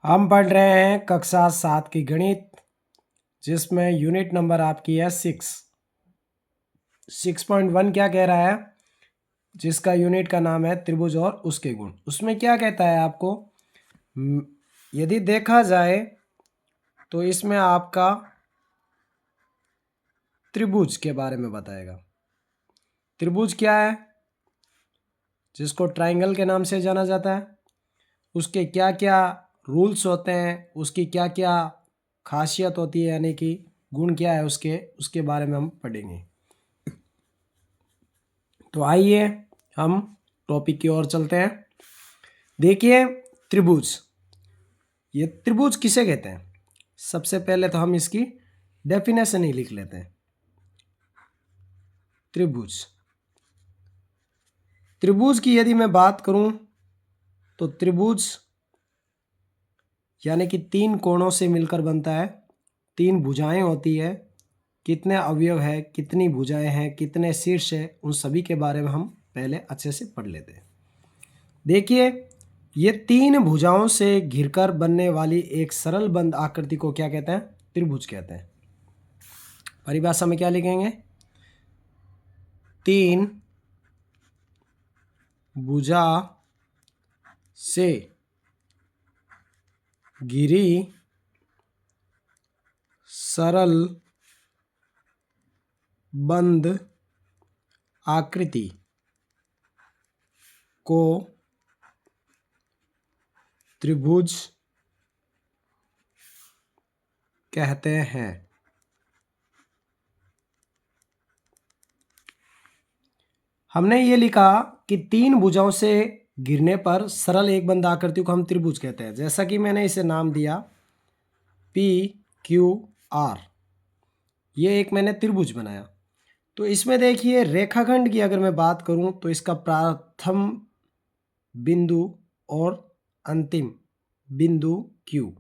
हम पढ़ रहे हैं कक्षा 7 की गणित, जिसमें यूनिट नंबर आपकी है 6.1 क्या कह रहा है, जिसका यूनिट का नाम है त्रिभुज और उसके गुण। उसमें क्या कहता है आपको, यदि देखा जाए तो इसमें आपका त्रिभुज के बारे में बताएगा। त्रिभुज क्या है, जिसको ट्रायंगल के नाम से जाना जाता है, उसके क्या क्या रूल्स होते हैं, उसकी क्या क्या खासियत होती है, यानी कि गुण क्या है उसके बारे में हम पढ़ेंगे। तो आइए हम टॉपिक की ओर चलते हैं। देखिए त्रिभुज, ये त्रिभुज किसे कहते हैं। सबसे पहले तो हम इसकी डेफिनेशन ही लिख लेते हैं। त्रिभुज, त्रिभुज की यदि मैं बात करूं तो त्रिभुज यानी कि 3 कोणों से मिलकर बनता है। 3 भुजाएं होती है, कितने अवयव है, कितनी भुजाएं हैं, कितने शीर्ष है, उन सभी के बारे में हम पहले अच्छे से पढ़ लेते हैं। देखिए ये 3 भुजाओं से घिरकर बनने वाली एक सरल बंद आकृति को क्या कहते हैं, त्रिभुज कहते हैं। परिभाषा में क्या लिखेंगे, 3 भुजा से घिरी सरल बंद आकृति को त्रिभुज कहते हैं। हमने ये लिखा कि 3 भुजाओं से गिरने पर सरल एक बंद आकृति को हम त्रिभुज कहते हैं। जैसा कि मैंने इसे नाम दिया PQR, ये एक मैंने त्रिभुज बनाया। तो इसमें देखिए रेखाखंड की अगर मैं बात करूं तो इसका प्रथम बिंदु और अंतिम बिंदु Q,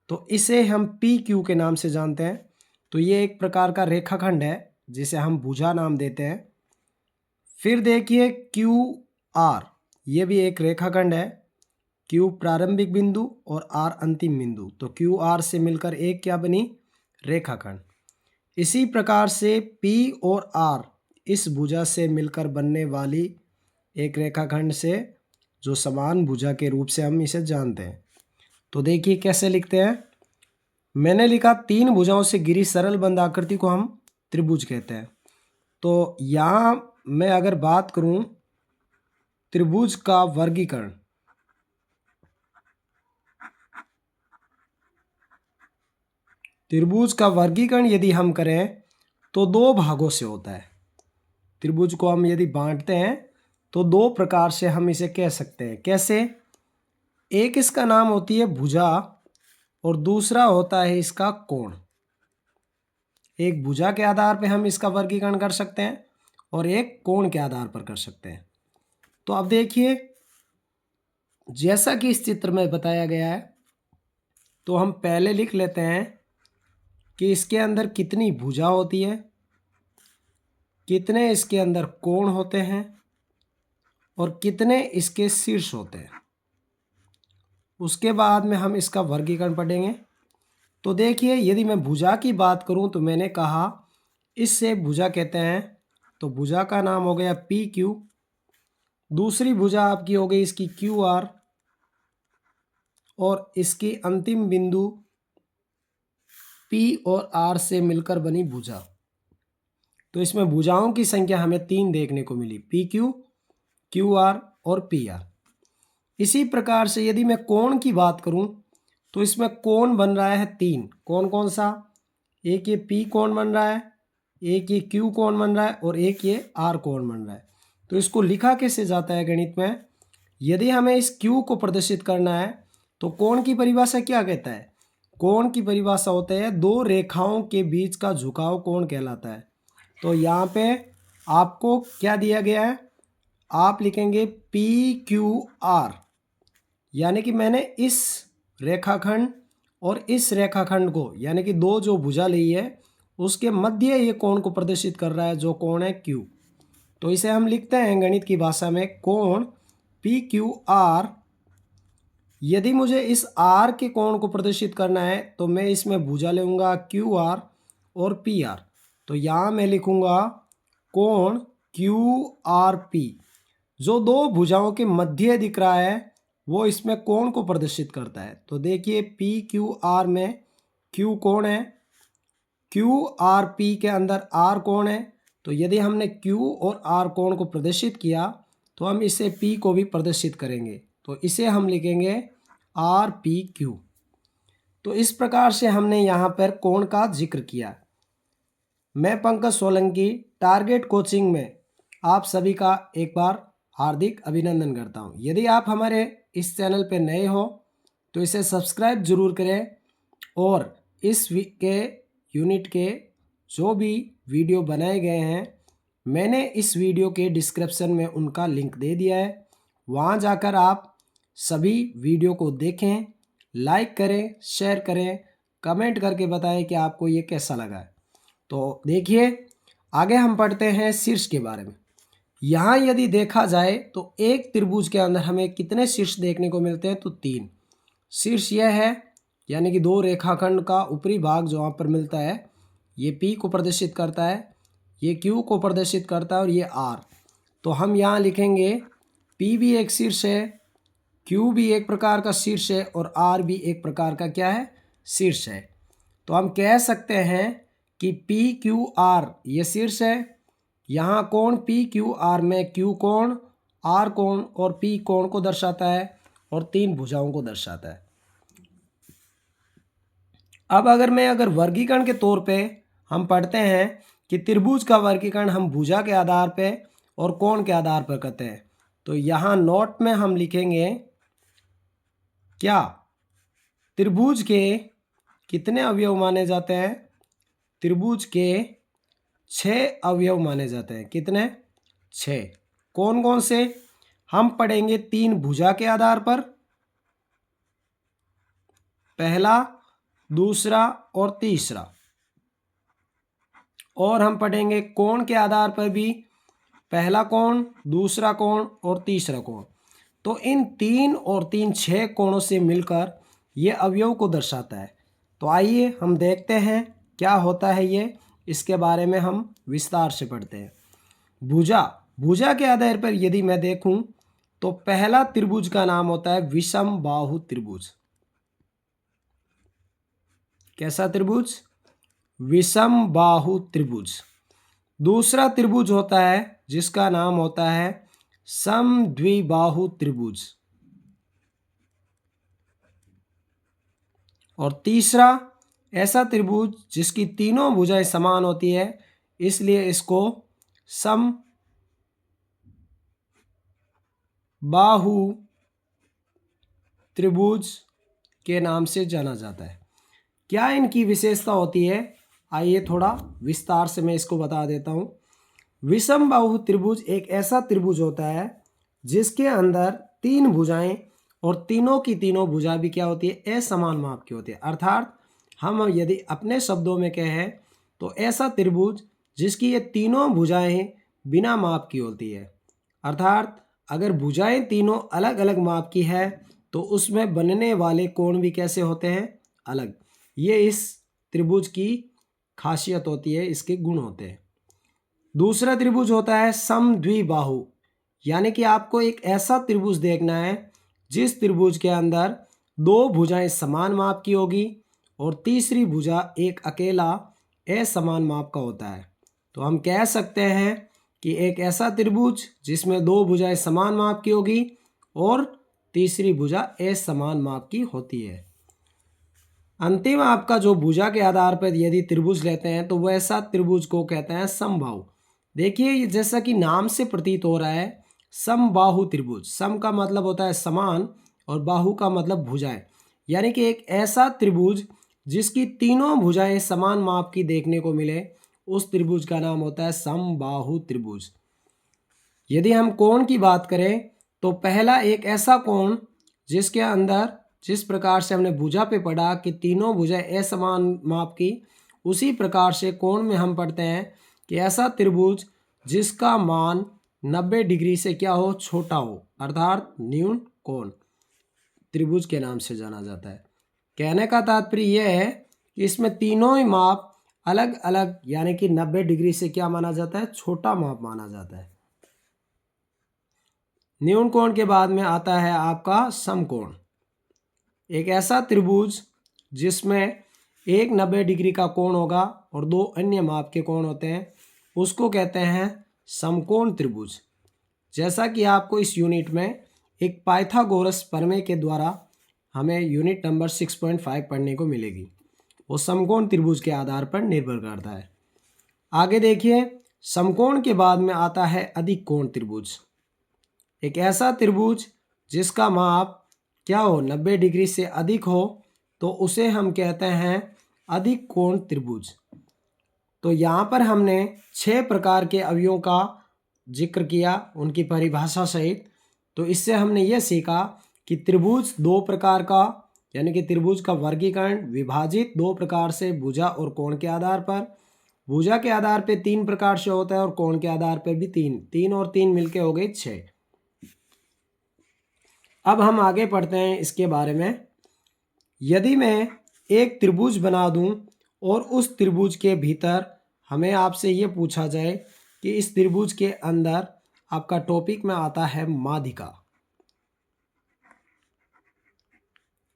तो इसे हम PQ के नाम से जानते हैं। तो ये एक प्रकार का रेखाखंड है जिसे हम भुजा नाम देते हैं। फिर देखिए QR, ये भी एक रेखाखंड है। Q प्रारंभिक बिंदु और R अंतिम बिंदु, तो QR से मिलकर एक क्या बनी, रेखाखंड। इसी प्रकार से P और R इस भुजा से मिलकर बनने वाली एक रेखाखंड से जो समान भुजा के रूप से हम इसे जानते हैं। तो देखिए कैसे लिखते हैं, मैंने लिखा 3 भुजाओं से घिरी सरल बंद आकृति को हम त्रिभुज कहते हैं। तो यहाँ मैं अगर बात करूं त्रिभुज का वर्गीकरण, त्रिभुज का वर्गीकरण यदि हम करें तो 2 भागों से होता है। त्रिभुज को हम यदि बांटते हैं तो 2 प्रकार से हम इसे कह सकते हैं। कैसे, एक इसका नाम होती है भुजा और दूसरा होता है इसका कोण। एक भुजा के आधार पर हम इसका वर्गीकरण कर सकते हैं और एक कोण के आधार पर कर सकते हैं। तो अब देखिए जैसा कि इस चित्र में बताया गया है, तो हम पहले लिख लेते हैं कि इसके अंदर कितनी भुजा होती है, कितने इसके अंदर कोण होते हैं और कितने इसके शीर्ष होते हैं। उसके बाद में हम इसका वर्गीकरण पढ़ेंगे। तो देखिए यदि मैं भुजा की बात करूं तो मैंने कहा इससे भुजा कहते हैं, तो भुजा का नाम हो गया PQ। दूसरी भुजा आपकी हो गई इसकी QR और इसकी अंतिम बिंदु P और R से मिलकर बनी भुजा। तो इसमें भुजाओं की संख्या हमें 3 देखने को मिली, PQ, QR और PR। इसी प्रकार से यदि मैं कोण की बात करूं तो इसमें कोण बन रहा है 3। कौन कौन सा, एक ये P कोण बन रहा है, एक ये Q कोण बन रहा है और एक ये R कोण बन रहा है। तो इसको लिखा कैसे जाता है गणित में, यदि हमें इस Q को प्रदर्शित करना है तो कोण की परिभाषा क्या कहता है, कोण की परिभाषा होता है 2 रेखाओं के बीच का झुकाव कोण कहलाता है। तो यहाँ पे आपको क्या दिया गया है, आप लिखेंगे PQR, यानी कि मैंने इस रेखाखंड और इस रेखाखंड को यानी कि 2 जो भुजा ली है उसके मध्य ये कोण को प्रदर्शित कर रहा है जो कोण है Q। तो इसे हम लिखते हैं गणित की भाषा में कोण PQR, यदि मुझे इस आर के कोण को प्रदर्शित करना है तो मैं इसमें भुजा लूँगा क्यू आर और पी आर। तो यहाँ मैं लिखूँगा कोण क्यू आर पी। जो दो भुजाओं के मध्य दिख रहा है वो इसमें कोण को प्रदर्शित करता है। तो देखिए पी क्यू आर में क्यू कोण है, क्यू आर पी के अंदर आर कोण है। तो यदि हमने क्यू और आर कोण को प्रदर्शित किया तो हम इसे पी को भी प्रदर्शित करेंगे। तो इसे हम लिखेंगे आर पी क्यू। तो इस प्रकार से हमने यहाँ पर कोण का जिक्र किया। मैं पंकज सोलंकी टारगेट कोचिंग में आप सभी का एक बार हार्दिक अभिनंदन करता हूँ। यदि आप हमारे इस चैनल पर नए हो तो इसे सब्सक्राइब जरूर करें और इस वीक के यूनिट के जो भी वीडियो बनाए गए हैं मैंने इस वीडियो के डिस्क्रिप्शन में उनका लिंक दे दिया है। वहाँ जाकर आप सभी वीडियो को देखें, लाइक करें, शेयर करें, कमेंट करके बताएं कि आपको ये कैसा लगा है। तो देखिए आगे हम पढ़ते हैं शीर्ष के बारे में। यहाँ यदि देखा जाए तो एक त्रिभुज के अंदर हमें कितने शीर्ष देखने को मिलते हैं? तो 3 शीर्ष यह है, यानी कि 2 रेखाखंड का ऊपरी भाग जो वहाँ पर मिलता है ये P को प्रदर्शित करता है, ये Q को प्रदर्शित करता है और ये R। तो हम यहाँ लिखेंगे P भी एक शीर्ष है, Q भी एक प्रकार का शीर्ष है और R भी एक प्रकार का क्या है? शीर्ष है। तो हम कह सकते हैं कि P Q R ये शीर्ष है। यहाँ कोण P Q R में Q कोण, R कोण और P कोण को दर्शाता है और 3 भुजाओं को दर्शाता है। अब अगर वर्गीकरण के तौर पे हम पढ़ते हैं कि त्रिभुज का वर्गीकरण हम भुजा के आधार पे और कोण के आधार पर करते हैं। तो यहाँ नोट में हम लिखेंगे क्या त्रिभुज के कितने अवयव माने जाते हैं? त्रिभुज के 6 अवयव माने जाते हैं। कितने? 6। कौन कौन से? हम पढ़ेंगे 3 भुजा के आधार पर, पहला, दूसरा और तीसरा। और हम पढ़ेंगे कोण के आधार पर भी, पहला कोण, दूसरा कोण और तीसरा कोण। तो इन 3 और 3 6 कोणों से मिलकर ये अवयव को दर्शाता है। तो आइए हम देखते हैं क्या होता है ये, इसके बारे में हम विस्तार से पढ़ते हैं। भुजा के आधार पर यदि मैं देखूं तो पहला त्रिभुज का नाम होता है विषम बाहु त्रिभुज। कैसा त्रिभुज? विषम बाहु त्रिभुज। दूसरा त्रिभुज होता है जिसका नाम होता है समद्विबाहु त्रिभुज। और तीसरा ऐसा त्रिभुज जिसकी तीनों भुजाएं समान होती है, इसलिए इसको समबाहु त्रिभुज के नाम से जाना जाता है। क्या इनकी विशेषता होती है? आइए थोड़ा विस्तार से मैं इसको बता देता हूँ। विषम बाहु त्रिभुज एक ऐसा त्रिभुज होता है जिसके अंदर 3 भुजाएं और तीनों की तीनों भुजा भी क्या होती है? असमान माप की होती है। अर्थात हम यदि अपने शब्दों में कहें तो ऐसा त्रिभुज जिसकी ये तीनों भुजाएं बिना माप की होती है। अर्थात अगर भुजाएं तीनों अलग अलग माप की है तो उसमें बनने वाले कोण भी कैसे होते हैं? अलग। ये इस त्रिभुज की खासियत होती है, इसके गुण होते हैं। दूसरा त्रिभुज होता है समद्विबाहु, यानी कि आपको एक ऐसा त्रिभुज देखना है जिस त्रिभुज के अंदर 2 भुजाएं समान माप की होगी और तीसरी भुजा एक अकेला असमान माप का होता है। तो हम कह सकते हैं कि एक ऐसा त्रिभुज जिसमें 2 भुजाएं समान माप की होगी और तीसरी भुजा असमान माप की होती है। अंतिम आपका जो भुजा के आधार पर यदि त्रिभुज लेते हैं तो वैसा त्रिभुज को कहते हैं समबाहु। देखिए जैसा कि नाम से प्रतीत हो रहा है समबाहु त्रिभुज। सम का मतलब होता है समान और बाहु का मतलब भुजाएं, यानी कि एक ऐसा त्रिभुज जिसकी तीनों भुजाएं समान माप की देखने को मिले, उस त्रिभुज का नाम होता है समबाहु त्रिभुज। यदि हम कोण की बात करें तो पहला एक ऐसा कोण जिसके अंदर जिस प्रकार से हमने भुजा पे पढ़ा कि तीनों भुजाएं असमान माप की, उसी प्रकार से कोण में हम पढ़ते हैं कि ऐसा त्रिभुज जिसका मान 90 डिग्री से क्या हो? छोटा हो, अर्थात न्यून कोण। त्रिभुज के नाम से जाना जाता है। कहने का तात्पर्य यह है कि इसमें तीनों ही माप अलग अलग यानी कि 90 डिग्री से क्या माना जाता है, छोटा माप माना जाता है। न्यून कोण के बाद में आता है आपका समकोण। एक ऐसा त्रिभुज जिसमें एक 90 डिग्री का कोण होगा और दो अन्य माप के कोण होते हैं, उसको कहते हैं समकोण त्रिभुज। जैसा कि आपको इस यूनिट में एक पाइथागोरस प्रमेय के द्वारा हमें यूनिट नंबर 6.5 पढ़ने को मिलेगी, वो समकोण त्रिभुज के आधार पर निर्भर करता है। आगे देखिए, समकोण के बाद में आता है अधिक कोण त्रिभुज। एक ऐसा त्रिभुज जिसका माप क्या हो, 90 डिग्री से अधिक हो, तो उसे हम कहते हैं अधिक कोण त्रिभुज। तो यहाँ पर हमने 6 प्रकार के अवयवों का जिक्र किया उनकी परिभाषा सहित। तो इससे हमने ये सीखा कि त्रिभुज दो प्रकार का, यानी कि त्रिभुज का वर्गीकरण विभाजित दो प्रकार से, भुजा और कोण के आधार पर। भुजा के आधार पे 3 प्रकार से होता है और कोण के आधार पे भी 3, 3 और 3 मिलके हो गए 6। अब हम आगे पढ़ते हैं इसके बारे में। यदि मैं एक त्रिभुज बना दूं और उस त्रिभुज के भीतर हमें आपसे ये पूछा जाए कि इस त्रिभुज के अंदर आपका टॉपिक में आता है माध्यिका।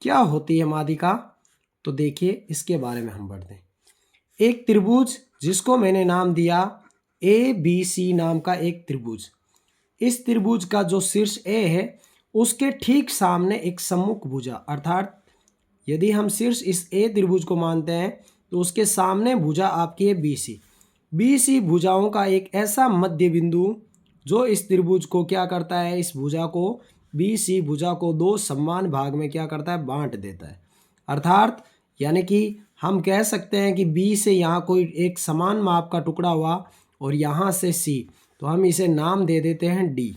क्या होती है माध्यिका, तो देखिए इसके बारे में हम पढ़ते हैं। एक त्रिभुज जिसको मैंने नाम दिया ABC नाम का एक त्रिभुज। इस त्रिभुज का जो शीर्ष A है उसके ठीक सामने एक सम्मुख भुजा, अर्थात यदि हम शीर्ष इस A त्रिभुज को मानते हैं तो उसके सामने भुजा आपकी है BC। BC भुजाओं का एक ऐसा मध्य बिंदु जो इस त्रिभुज को क्या करता है, इस भुजा को BC भुजा को दो समान भाग में क्या करता है, बांट देता है। अर्थात यानी कि हम कह सकते हैं कि B से यहाँ कोई एक समान माप का टुकड़ा हुआ और यहाँ से C, तो हम इसे नाम दे देते हैं D।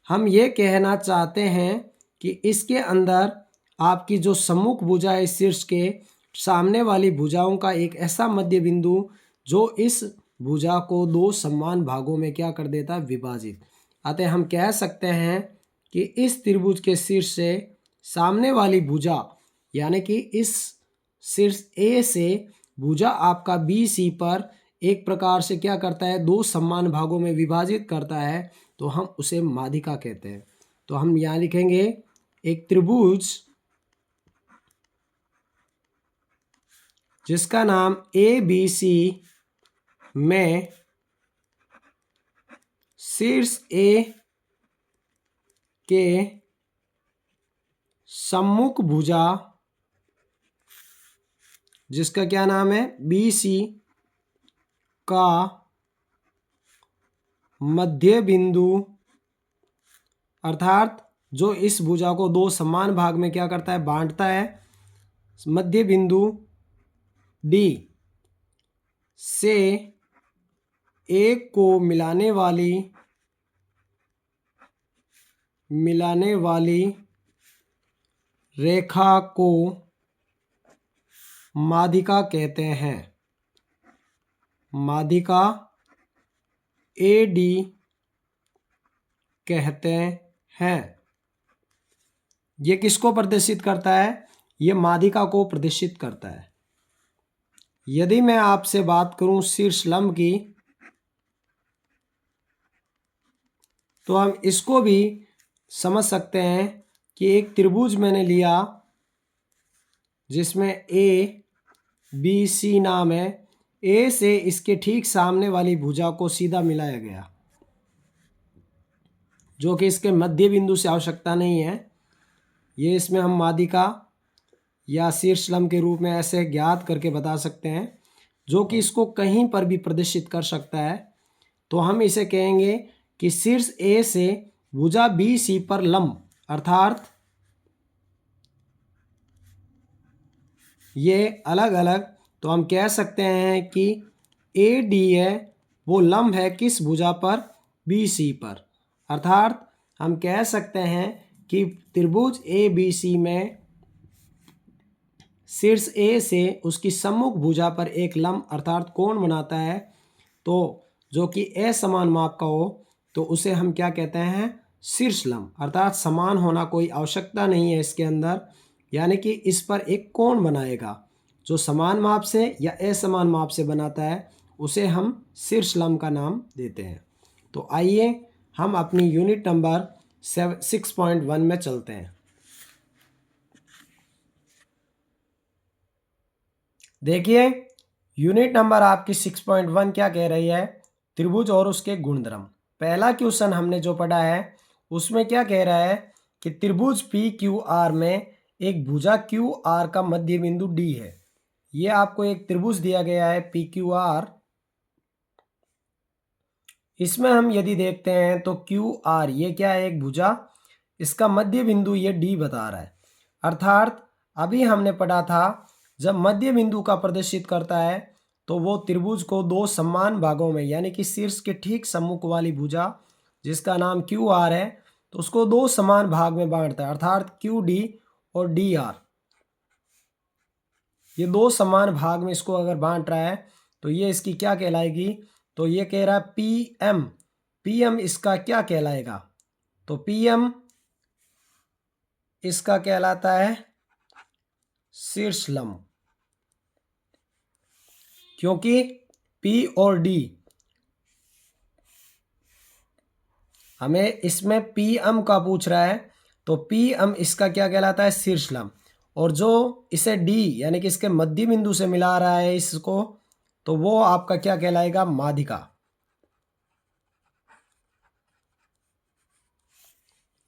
हम ये कहना चाहते हैं कि इसके अंदर आपकी जो सम्मुख भुजा है शीर्ष के सामने वाली भुजाओं का एक ऐसा मध्य बिंदु जो इस भुजा को दो समान भागों में क्या कर देता है, विभाजित। अतः हम कह सकते हैं कि इस त्रिभुज के शीर्ष से सामने वाली भुजा यानी कि इस शीर्ष A से भुजा आपका BC पर एक प्रकार से क्या करता है, दो समान भागों में विभाजित करता है, तो हम उसे माध्यिका कहते हैं। तो हम यहाँ लिखेंगे एक त्रिभुज जिसका नाम ABC में शीर्ष A के सम्मुख भुजा जिसका क्या नाम है, BC का मध्य बिंदु, अर्थात जो इस भुजा को दो समान भाग में क्या करता है, बांटता है, मध्य बिंदु D से A को मिलाने वाली रेखा को माध्यिका कहते हैं। माध्यिका AD कहते हैं। ये किसको प्रदर्शित करता है, ये माध्यिका को प्रदर्शित करता है। यदि मैं आपसे बात करूं शीर्ष लंब की, तो हम इसको भी समझ सकते हैं कि एक त्रिभुज मैंने लिया जिसमें ABC नाम है। A से इसके ठीक सामने वाली भुजा को सीधा मिलाया गया, जो कि इसके मध्य बिंदु से आवश्यकता नहीं है। ये इसमें हम माध्यिका या शीर्ष लंब के रूप में ऐसे ज्ञात करके बता सकते हैं, जो कि इसको कहीं पर भी प्रदर्शित कर सकता है। तो हम इसे कहेंगे कि शीर्ष A से भुजा BC पर लंब, अर्थात ये अलग अलग, तो हम कह सकते हैं कि AD है वो लंब है किस भुजा पर, BC पर। अर्थात हम कह सकते हैं कि त्रिभुज ABC में शीर्ष A से उसकी सम्मुख भुजा पर एक लंब अर्थात कोण बनाता है, तो जो कि असमान माप का हो, तो उसे हम क्या कहते हैं, शीर्षलम अर्थात समान होना कोई आवश्यकता नहीं है इसके अंदर, यानी कि इस पर एक कोण बनाएगा। जो समान माप से या असमान माप से बनाता है उसे हम शीर्षलम का नाम देते हैं। तो आइए हम अपनी यूनिट नंबर 6.1 में चलते हैं। देखिए यूनिट नंबर आपकी 6.1 क्या कह रही है, त्रिभुज और उसके गुणधर्म। पहला क्वेश्चन हमने जो पढ़ा है उसमें क्या कह रहा है कि त्रिभुज पी क्यू आर में एक भुजा क्यू आर का मध्य बिंदु डी है। ये आपको एक त्रिभुज दिया गया है पी क्यू आर। इसमें हम यदि देखते हैं तो क्यू आर ये क्या है, एक भुजा, इसका मध्य बिंदु ये डी बता रहा है। अर्थात अभी हमने पढ़ा था जब मध्य बिंदु का प्रदर्शित करता है तो वो त्रिभुज को दो समान भागों में, यानी कि शीर्ष के ठीक सम्मुख वाली भुजा जिसका नाम क्यू आर है, तो उसको दो समान भाग में बांटता है, अर्थात क्यू डी और डी आर। ये दो समान भाग में इसको अगर बांट रहा है तो ये इसकी क्या कहलाएगी, तो ये कह रहा है पी एम। पी एम इसका क्या कहलाएगा, तो पी एम इसका कहलाता है शीर्षलम, क्योंकि पी और डी हमें इसमें पी एम का पूछ रहा है, तो पी एम इसका क्या कहलाता है, शीर्षलम। और जो इसे डी यानी कि इसके मध्य बिंदु से मिला रहा है इसको, तो वो आपका क्या कहलाएगा, माध्यिका।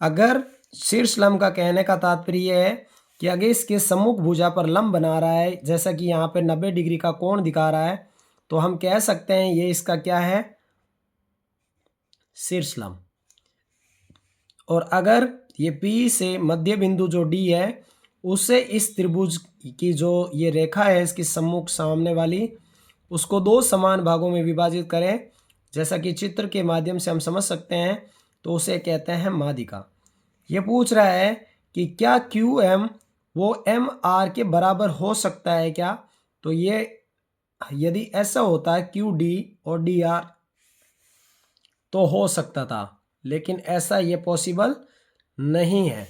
अगर शीर्षलम का कहने का तात्पर्य है कि अगर इसके सम्मुख भुजा पर लंब बना रहा है, जैसा कि यहाँ पे 90 डिग्री का कोण दिखा रहा है, तो हम कह सकते हैं ये इसका क्या है, शीर्षलम। और अगर ये P से मध्य बिंदु जो D है उससे इस त्रिभुज की जो ये रेखा है इसकी सम्मुख सामने वाली, उसको दो समान भागों में विभाजित करें, जैसा कि चित्र के माध्यम से हम समझ सकते हैं, तो उसे कहते हैं माध्यिका। ये पूछ रहा है कि क्या क्यू एम वो एम आर के बराबर हो सकता है क्या, तो ये यदि ऐसा होता है क्यू डी और डी आर तो हो सकता था, लेकिन ऐसा ये पॉसिबल नहीं है।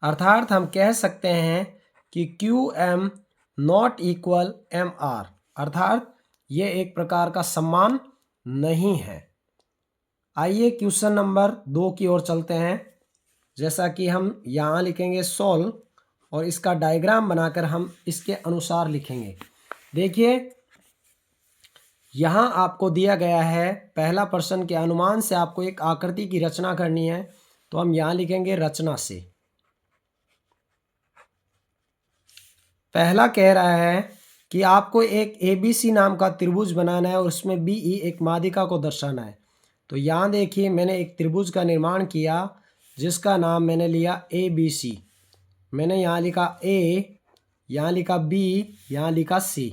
अर्थात हम कह सकते हैं कि Q M not equal M R, अर्थात ये एक प्रकार का सम्मान नहीं है। आइए क्वेश्चन नंबर 2 की ओर चलते हैं। जैसा कि हम यहाँ लिखेंगे सॉल्व, और इसका डायग्राम बनाकर हम इसके अनुसार लिखेंगे। देखिए यहाँ आपको दिया गया है पहला प्रश्न के अनुमान से आपको एक आकृति की रचना करनी है, तो हम यहाँ लिखेंगे रचना से। पहला कह रहा है कि आपको एक ABC नाम का त्रिभुज बनाना है और उसमें BE एक माध्यिका को दर्शाना है। तो यहाँ देखिए मैंने एक त्रिभुज का निर्माण किया जिसका नाम मैंने लिया ABC। मैंने यहाँ लिखा A, यहाँ लिखा B, यहाँ लिखा C।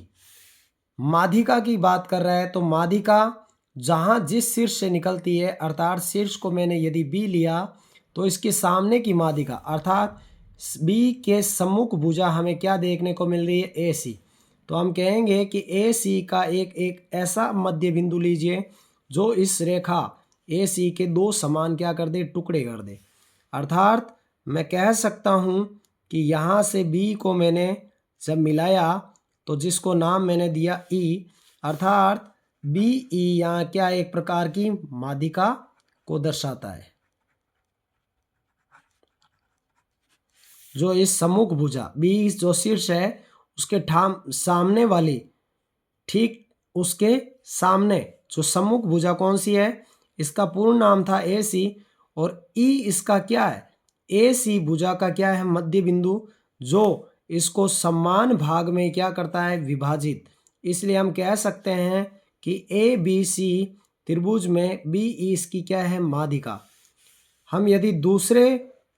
माध्यिका की बात कर रहा है, तो माध्यिका जहाँ जिस शीर्ष से निकलती है, अर्थात शीर्ष को मैंने यदि B लिया तो इसके सामने की माध्यिका अर्थात B के सम्मुख भुजा हमें क्या देखने को मिल रही है, AC। तो हम कहेंगे कि AC का एक ऐसा मध्य बिंदु लीजिए जो इस रेखा AC के दो समान क्या कर दे, टुकड़े कर दे। अर्थात मैं कह सकता हूँ कि यहाँ से B को मैंने जब मिलाया तो जिसको नाम मैंने दिया E, अर्थात BE यहाँ क्या एक प्रकार की माध्यिका को दर्शाता है, जो इस सम्मुख भुजा B जो शीर्ष है उसके सामने वाली, ठीक उसके सामने जो सम्मुख भुजा कौन सी है, इसका पूर्ण नाम था AC, और E इसका क्या है, AC भुजा का क्या है, मध्य बिंदु, जो इसको समान भाग में क्या करता है, विभाजित। इसलिए हम कह सकते हैं कि ABC त्रिभुज में BE इसकी क्या है, माध्यिका। हम यदि दूसरे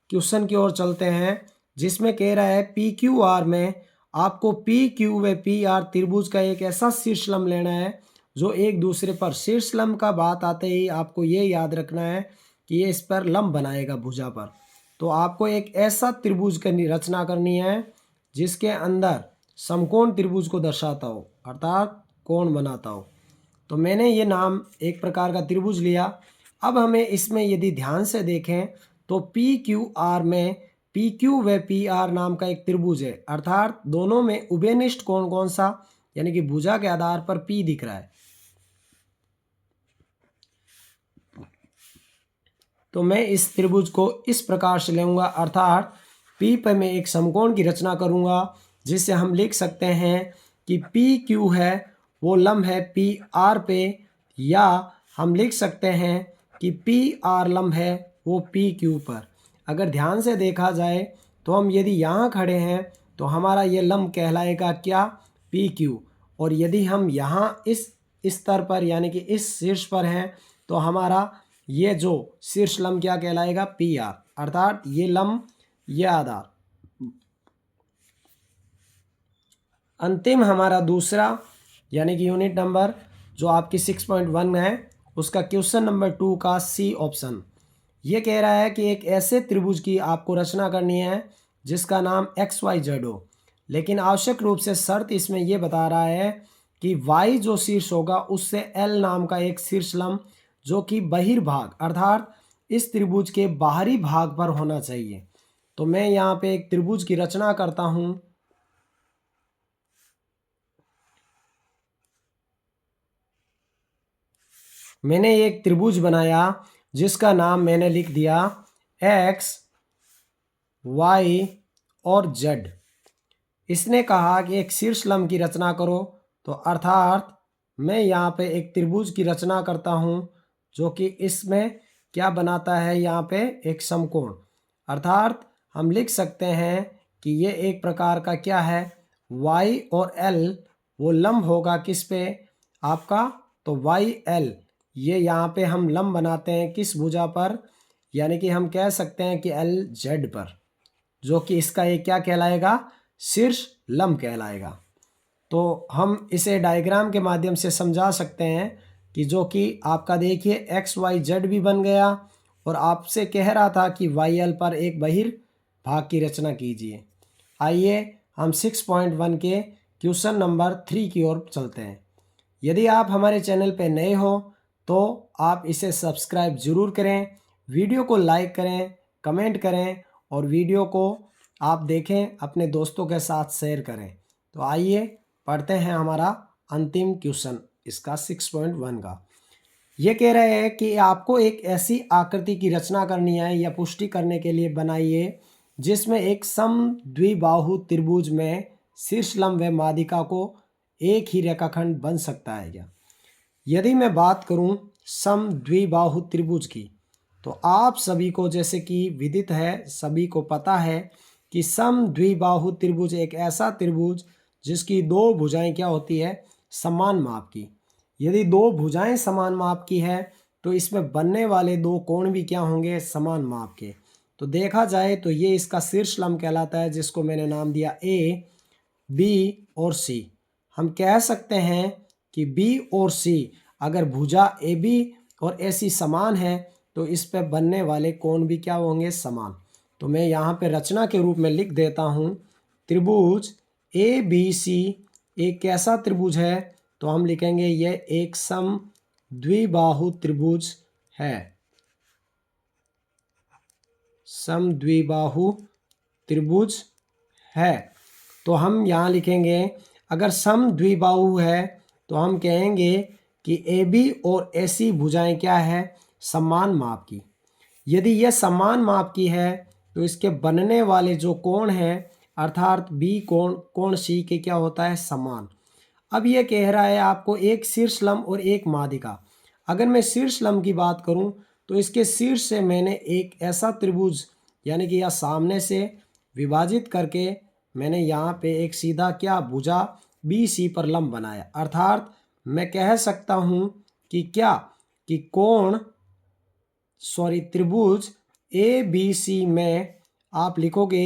क्वेश्चन की ओर चलते हैं जिसमें कह रहा है PQR में आपको PQ व PR त्रिभुज का एक ऐसा शीर्षलंब लेना है जो एक दूसरे पर, शीर्षलंब का बात आते ही आपको ये याद रखना है कि ये इस पर लंब बनाएगा भुजा पर। तो आपको एक ऐसा त्रिभुज की रचना करनी है जिसके अंदर समकोण त्रिभुज को दर्शाता हो, अर्थात कोण बनाता हो। तो मैंने ये नाम एक प्रकार का त्रिभुज लिया। अब हमें इसमें यदि ध्यान से देखें तो पी क्यू आर में पी क्यू व पी आर नाम का एक त्रिभुज है, अर्थात दोनों में उभयनिष्ठ कोण कौन सा, यानी कि भुजा के आधार पर पी दिख रहा है। तो मैं इस त्रिभुज को इस प्रकार से लूंगा, अर्थात पी पर मैं एक समकोण की रचना करूंगा, जिससे हम लिख सकते हैं कि पी क्यू है वो लंब है पी आर पे, या हम लिख सकते हैं कि पी आर लंब है वो पी क्यू पर। अगर ध्यान से देखा जाए तो हम यदि यहाँ खड़े हैं तो हमारा ये लंब कहलाएगा क्या, पी क्यू, और यदि हम यहाँ इस स्तर पर यानी कि इस शीर्ष पर हैं तो हमारा ये जो शीर्ष लंब क्या कहलाएगा, पी आर, अर्थात ये लंब ये आधार। अंतिम हमारा दूसरा यानी कि यूनिट नंबर जो आपकी 6.1 है उसका क्वेश्चन नंबर 2 का सी ऑप्शन, ये कह रहा है कि एक ऐसे त्रिभुज की आपको रचना करनी है जिसका नाम एक्स वाई जेड हो, लेकिन आवश्यक रूप से शर्त इसमें यह बता रहा है कि वाई जो शीर्ष होगा उससे एल नाम का एक शीर्ष लंब जो कि बहिर्भाग अर्थात इस त्रिभुज के बाहरी भाग पर होना चाहिए। तो मैं यहाँ पे एक त्रिभुज की रचना करता हूँ। मैंने एक त्रिभुज बनाया जिसका नाम मैंने लिख दिया एक्स वाई और जेड। इसने कहा कि एक शीर्ष लंब की रचना करो, तो अर्थात मैं यहाँ पे एक त्रिभुज की रचना करता हूँ जो कि इसमें क्या बनाता है, यहाँ पे एक समकोण, अर्थात हम लिख सकते हैं कि ये एक प्रकार का क्या है, y और l वो लंब होगा किस पे आपका, तो y l, ये यहाँ पे हम लंब बनाते हैं किस भुजा पर, यानी कि हम कह सकते हैं कि l z पर, जो कि इसका एक क्या कहलाएगा, शीर्ष लंब कहलाएगा। तो हम इसे डायग्राम के माध्यम से समझा सकते हैं कि जो कि आपका देखिए एक्स वाई जेड भी बन गया, और आपसे कह रहा था कि वाई एल पर एक बहिर्भाग की रचना कीजिए। आइए हम 6.1 के क्वेश्चन नंबर 3 की ओर चलते हैं। यदि आप हमारे चैनल पर नए हो तो आप इसे सब्सक्राइब जरूर करें, वीडियो को लाइक करें, कमेंट करें, और वीडियो को आप देखें, अपने दोस्तों के साथ शेयर करें। तो आइए पढ़ते हैं हमारा अंतिम क्वेश्चन इसका 6.1 का। ये कह रहे हैं कि आपको एक ऐसी आकृति की रचना करनी है या पुष्टि करने के लिए बनाइए जिसमें एक समद्विबाहु त्रिभुज में शीर्ष लंब व माध्यिका को एक ही रेखाखंड बन सकता है क्या। यदि मैं बात करूं समद्विबाहु त्रिभुज की, तो आप सभी को जैसे कि विदित है, सभी को पता है कि समद्विबाहु त्रिभुज एक ऐसा त्रिभुज जिसकी दो भुजाएं क्या होती है, समान माप की। यदि दो भुजाएं समान माप की है तो इसमें बनने वाले दो कोण भी क्या होंगे, समान माप के। तो देखा जाए तो ये इसका शीर्ष लंब कहलाता है, जिसको मैंने नाम दिया ए, बी और सी। हम कह सकते हैं कि बी और सी अगर भुजा ए बी और ए सी समान है तो इस पे बनने वाले कोण भी क्या होंगे, समान। तो मैं यहाँ पे रचना के रूप में लिख देता हूँ, त्रिभुज ए बी सी एक कैसा त्रिभुज है, तो हम लिखेंगे ये एक समद्विबाहु त्रिभुज है, समद्विबाहु त्रिभुज है। तो हम यहाँ लिखेंगे अगर समद्विबाहु है तो हम कहेंगे कि ए बी और ए सी भुजाएं क्या है, समान माप की। यदि यह समान माप की है तो इसके बनने वाले जो कोण हैं अर्थात बी कोण कोण सी के क्या होता है, समान। अब यह कह रहा है आपको एक शीर्ष लंब और एक माध्यिका। अगर मैं शीर्ष लंब की बात करूं तो इसके शीर्ष से मैंने एक ऐसा त्रिभुज यानी कि यह सामने से विभाजित करके मैंने यहाँ पे एक सीधा क्या भुजा बी सी पर लंब बनाया, अर्थात मैं कह सकता हूँ कि क्या कि त्रिभुज ए बी सी में आप लिखोगे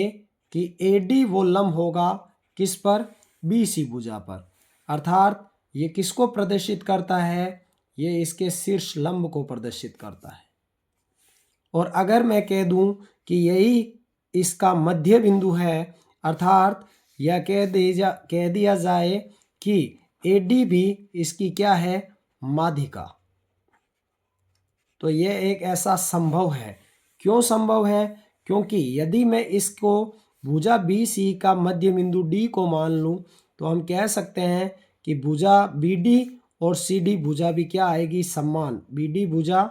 कि ए डी वो लंब होगा किस पर, बी सी भुजा पर, अर्थात ये किसको प्रदर्शित करता है, ये इसके शीर्ष लंब को प्रदर्शित करता है। और अगर मैं कह दूं कि यही इसका मध्य बिंदु है, अर्थात यह कह दिया जाए कि ए डी भी इसकी क्या है, माध्यिका, तो यह एक ऐसा संभव है क्यों संभव है? क्योंकि यदि मैं इसको भुजा बी सी का मध्य बिंदु डी को मान लूँ तो हम कह सकते हैं कि भुजा बी डी और सी डी भुजा भी क्या आएगी? समान। बी डी भुजा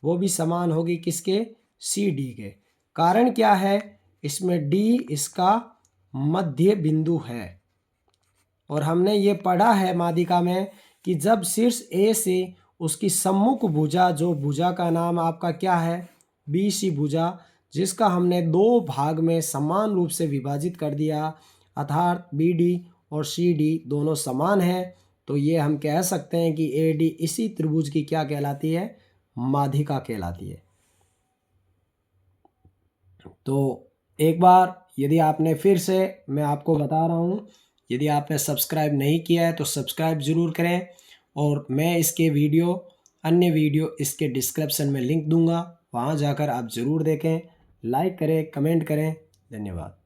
वो भी समान होगी किसके? सी डी के। कारण क्या है? इसमें डी इसका मध्य बिंदु है और हमने ये पढ़ा है माध्यिका में कि जब शीर्ष ए से उसकी सम्मुख भुजा, जो भुजा का नाम आपका क्या है? बी सी भुजा, जिसका हमने दो भाग में समान रूप से विभाजित कर दिया, अर्थात बी डी और सी डी दोनों समान है, तो ये हम कह सकते हैं कि ए डी इसी त्रिभुज की क्या कहलाती है? माध्यिका कहलाती है। तो एक बार यदि आपने, फिर से मैं आपको बता रहा हूँ, यदि आपने सब्सक्राइब नहीं किया है तो सब्सक्राइब ज़रूर करें और मैं इसके वीडियो, अन्य वीडियो इसके डिस्क्रिप्शन में लिंक दूंगा, वहाँ जाकर आप ज़रूर देखें, लाइक करें, कमेंट करें। धन्यवाद।